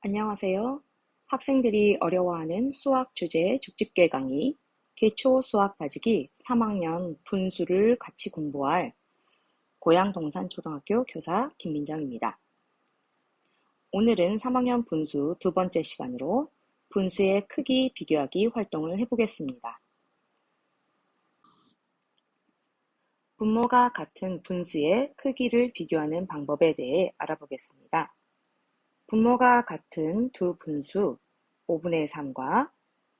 안녕하세요. 학생들이 어려워하는 수학 주제 족집게 강의, 기초 수학 다지기 3학년 분수를 같이 공부할 고양동산초등학교 교사 김민정입니다. 오늘은 3학년 분수 두 번째 시간으로 분수의 크기 비교하기 활동을 해보겠습니다. 분모가 같은 분수의 크기를 비교하는 방법에 대해 알아보겠습니다. 분모가 같은 두 분수 5분의 3과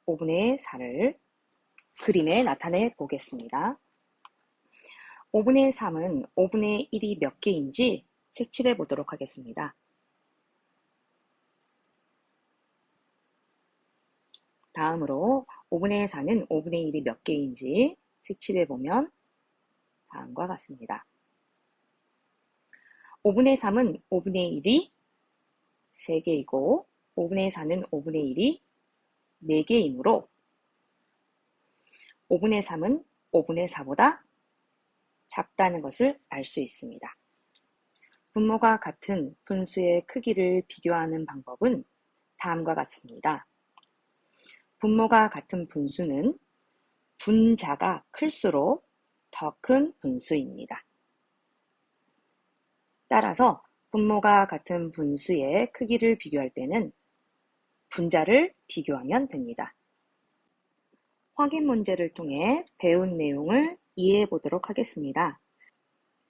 5분의 4를 그림에 나타내 보겠습니다. 5분의 3은 5분의 1이 몇 개인지 색칠해 보도록 하겠습니다. 다음으로 5분의 4는 5분의 1이 몇 개인지 색칠해 보면 다음과 같습니다. 5분의 3은 5분의 1이 3개이고 5분의 4는 5분의 1이 4개이므로 5분의 3은 5분의 4보다 작다는 것을 알 수 있습니다. 분모가 같은 분수의 크기를 비교하는 방법은 다음과 같습니다. 분모가 같은 분수는 분자가 클수록 더 큰 분수입니다. 따라서 분모가 같은 분수의 크기를 비교할 때는 분자를 비교하면 됩니다. 확인 문제를 통해 배운 내용을 이해해 보도록 하겠습니다.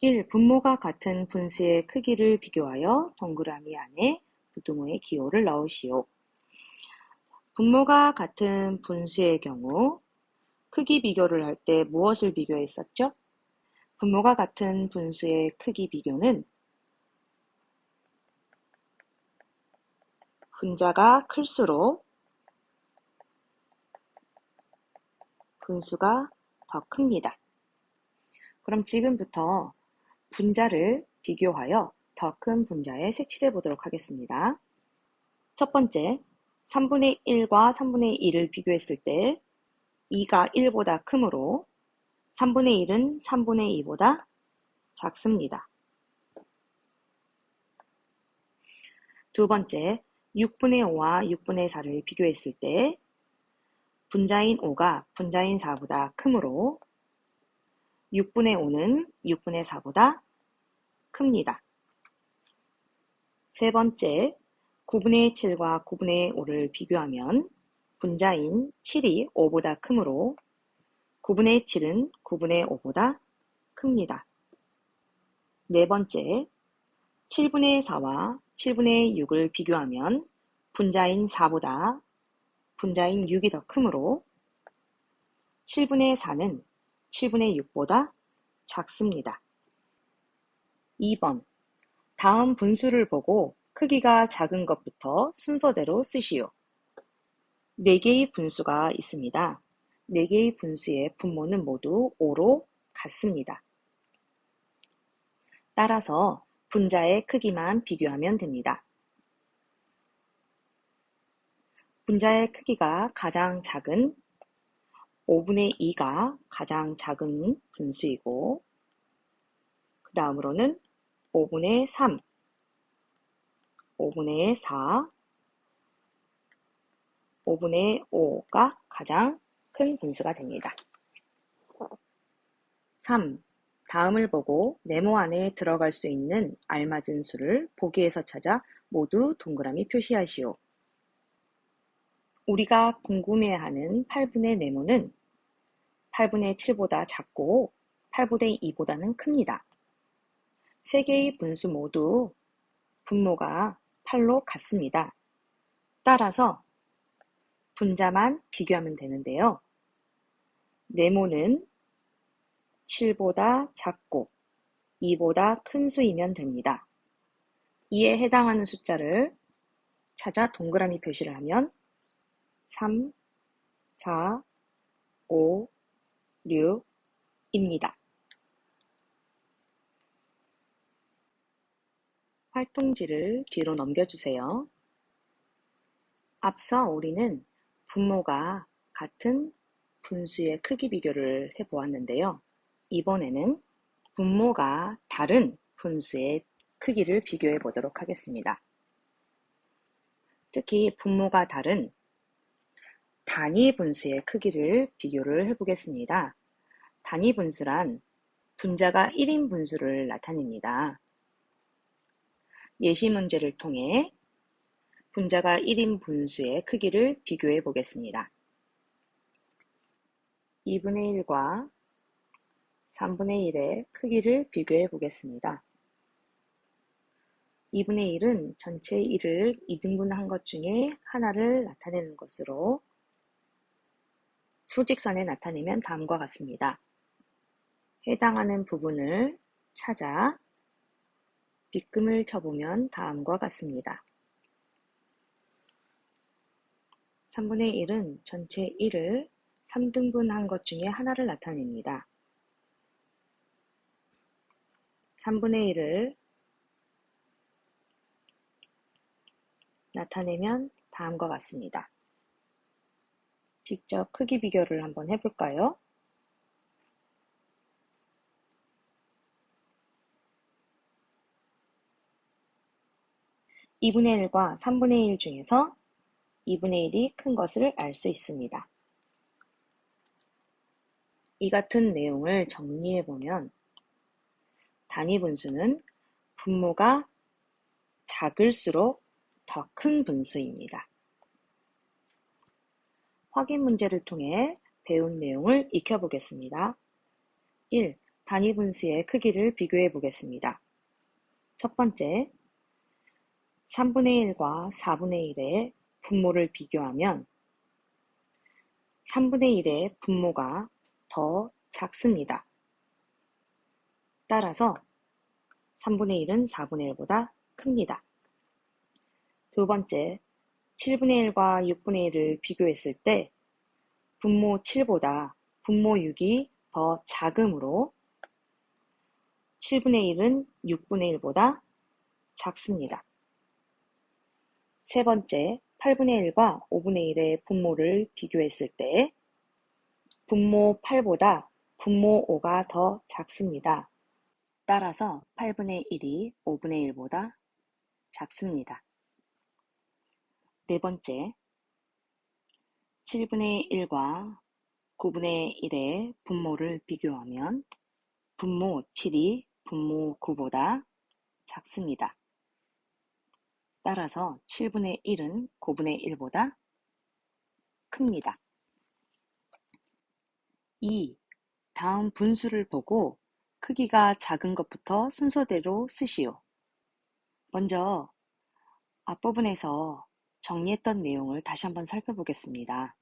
1. 분모가 같은 분수의 크기를 비교하여 동그라미 안에 부등호의 기호를 넣으시오. 분모가 같은 분수의 경우 크기 비교를 할 때 무엇을 비교했었죠? 분모가 같은 분수의 크기 비교는 분자가 클수록 분수가 더 큽니다. 그럼 지금부터 분자를 비교하여 더 큰 분자에 색칠해 보도록 하겠습니다. 첫 번째, 3분의 1과 3분의 2를 비교했을 때 2가 1보다 크므로 3분의 1은 3분의 2보다 작습니다. 두 번째, 6분의 5와 6분의 4를 비교했을 때 분자인 5가 분자인 4보다 크므로 6분의 5는 6분의 4보다 큽니다. 세 번째, 9분의 7과 9분의 5를 비교하면 분자인 7이 5보다 크므로 9분의 7은 9분의 5보다 큽니다. 네 번째, 7분의 4와 7분의 6을 비교하면 분자인 4보다 분자인 6이 더 크므로 7분의 4는 7분의 6보다 작습니다. 2번, 다음 분수를 보고 크기가 작은 것부터 순서대로 쓰시오. 4개의 분수가 있습니다. 4개의 분수의 분모는 모두 5로 같습니다. 따라서 분자의 크기만 비교하면 됩니다. 분자의 크기가 가장 작은 5분의 2가 가장 작은 분수이고 그 다음으로는 5분의 3, 5분의 4, 5분의 5가 가장 큰 분수가 됩니다. 3. 다음을 보고 네모 안에 들어갈 수 있는 알맞은 수를 보기에서 찾아 모두 동그라미 표시하시오. 우리가 궁금해하는 8분의 네모는 8분의 7보다 작고 8분의 2보다는 큽니다. 세 개의 분수 모두 분모가 8로 같습니다. 따라서 분자만 비교하면 되는데요. 네모는 7보다 작고 2보다 큰 수이면 됩니다. 이에 해당하는 숫자를 찾아 동그라미 표시를 하면 3, 4, 5, 6입니다. 활동지를 뒤로 넘겨주세요. 앞서 우리는 분모가 같은 분수의 크기 비교를 해보았는데요. 이번에는 분모가 다른 분수의 크기를 비교해 보도록 하겠습니다. 특히 분모가 다른 단위 분수의 크기를 비교를 해보겠습니다. 단위 분수란 분자가 1인 분수를 나타냅니다. 예시 문제를 통해 분자가 1인 분수의 크기를 비교해 보겠습니다. 2분의 1과 3분의 1의 크기를 비교해 보겠습니다. 2분의 1은 전체 1을 2등분한 것 중에 하나를 나타내는 것으로 수직선에 나타내면 다음과 같습니다. 해당하는 부분을 찾아 빗금을 쳐보면 다음과 같습니다. 3분의 1은 전체 1을 3등분한 것 중에 하나를 나타냅니다. 3분의 1을 나타내면 다음과 같습니다. 직접 크기 비교를 한번 해볼까요? 2분의 1과 3분의 1 중에서 2분의 1이 큰 것을 알 수 있습니다. 이 같은 내용을 정리해보면 단위 분수는 분모가 작을수록 더 큰 분수입니다. 확인 문제를 통해 배운 내용을 익혀보겠습니다. 1. 단위 분수의 크기를 비교해 보겠습니다. 첫 번째, 3분의 1과 4분의 1의 분모를 비교하면 3분의 1의 분모가 더 작습니다. 따라서 3분의 1은 4분의 1보다 큽니다. 두 번째, 7분의 1과 6분의 1을 비교했을 때 분모 7보다 분모 6이 더 작으므로 7분의 1은 6분의 1보다 작습니다. 세 번째, 8분의 1과 5분의 1의 분모를 비교했을 때 분모 8보다 분모 5가 더 작습니다. 따라서 8분의 1이 5분의 1보다 작습니다. 네 번째, 7분의 1과 9분의 1의 분모를 비교하면 분모 7이 분모 9보다 작습니다. 따라서 7분의 1은 9분의 1보다 큽니다. 2. 다음 분수를 보고 크기가 작은 것부터 순서대로 쓰시오. 먼저 앞부분에서 정리했던 내용을 다시 한번 살펴보겠습니다.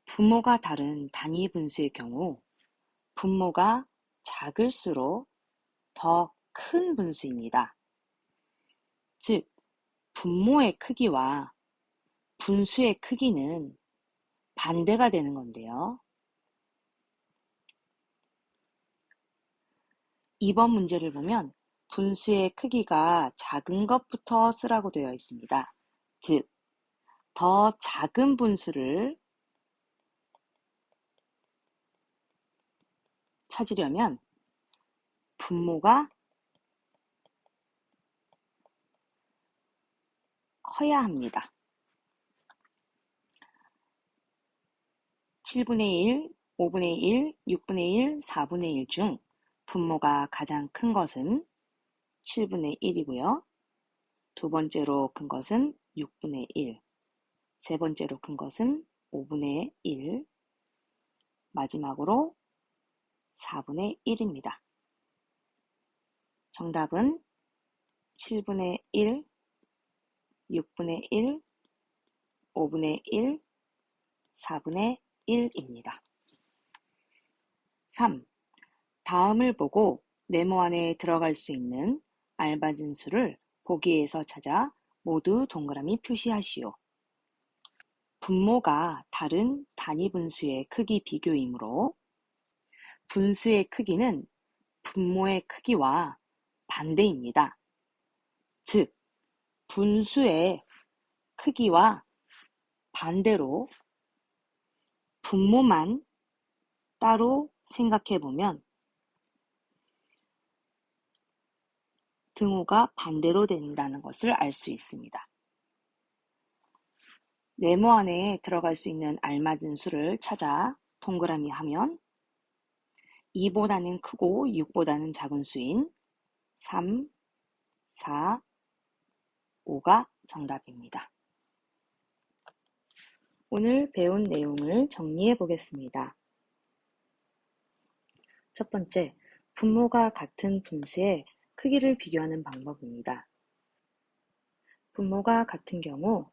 분모가 다른 단위 분수의 경우 분모가 작을수록 더 큰 분수입니다. 즉, 분모의 크기와 분수의 크기는 반대가 되는 건데요. 2번 문제를 보면 분수의 크기가 작은 것부터 쓰라고 되어 있습니다. 즉, 더 작은 분수를 찾으려면 분모가 커야 합니다. 7분의 1, 5분의 1, 6분의 1, 4분의 1 중 분모가 가장 큰 것은 7분의 1이고요. 두 번째로 큰 것은 6분의 1, 세 번째로 큰 것은 5분의 1, 마지막으로 4분의 1입니다. 정답은 7분의 1, 6분의 1, 5분의 1, 4분의 1입니다. 3. 다음을 보고 네모 안에 들어갈 수 있는 알맞은 수를 보기에서 찾아 모두 동그라미 표시하시오. 분모가 다른 단위 분수의 크기 비교이므로 분수의 크기는 분모의 크기와 반대입니다. 즉, 분수의 크기와 반대로 분모만 따로 생각해보면 등호가 반대로 된다는 것을 알 수 있습니다. 네모 안에 들어갈 수 있는 알맞은 수를 찾아 동그라미 하면 2보다는 크고 6보다는 작은 수인 3, 4, 5가 정답입니다. 오늘 배운 내용을 정리해 보겠습니다. 첫 번째, 분모가 같은 분수의 크기를 비교하는 방법입니다. 분모가 같은 경우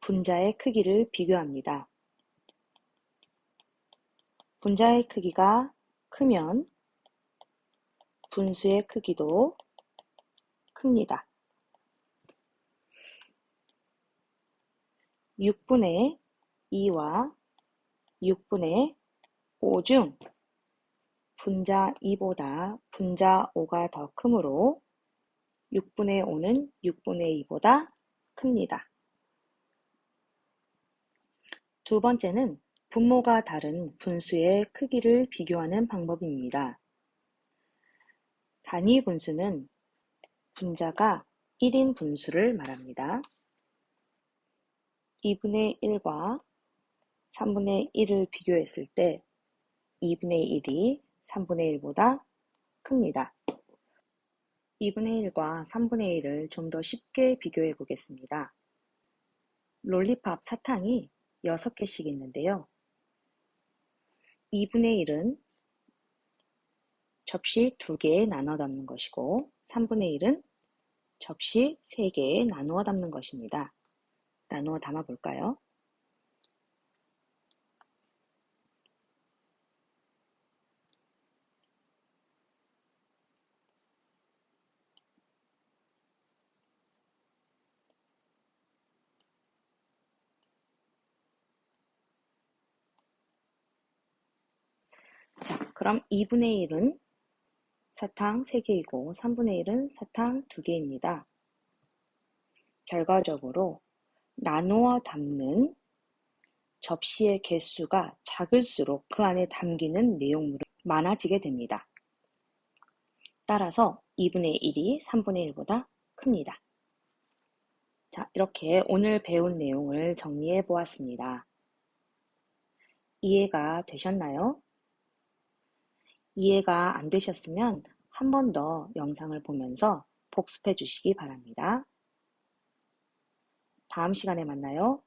분자의 크기를 비교합니다. 분자의 크기가 크면 분수의 크기도 큽니다. 6분의 2와 6분의 5 중 분자 2보다 분자 5가 더 크므로 6분의 5는 6분의 2보다 큽니다. 두 번째는 분모가 다른 분수의 크기를 비교하는 방법입니다. 단위 분수는 분자가 1인 분수를 말합니다. 2분의 1과 3분의 1을 비교했을 때 2분의 1이 3분의 1보다 큽니다. 2분의 1과 3분의 1을 좀 더 쉽게 비교해 보겠습니다. 롤리팝 사탕이 6개씩 있는데요. 2분의 1은 접시 2개에 나눠 담는 것이고 3분의 1은 접시 3개에 나누어 담는 것입니다. 나누어 담아 볼까요? 자, 그럼 2분의 1은 사탕 3개이고 3분의 1은 사탕 2개입니다. 결과적으로 나누어 담는 접시의 개수가 작을수록 그 안에 담기는 내용물이 많아지게 됩니다. 따라서 2분의 1이 3분의 1보다 큽니다. 자, 이렇게 오늘 배운 내용을 정리해 보았습니다. 이해가 되셨나요? 이해가 안 되셨으면 한 번 더 영상을 보면서 복습해 주시기 바랍니다. 다음 시간에 만나요.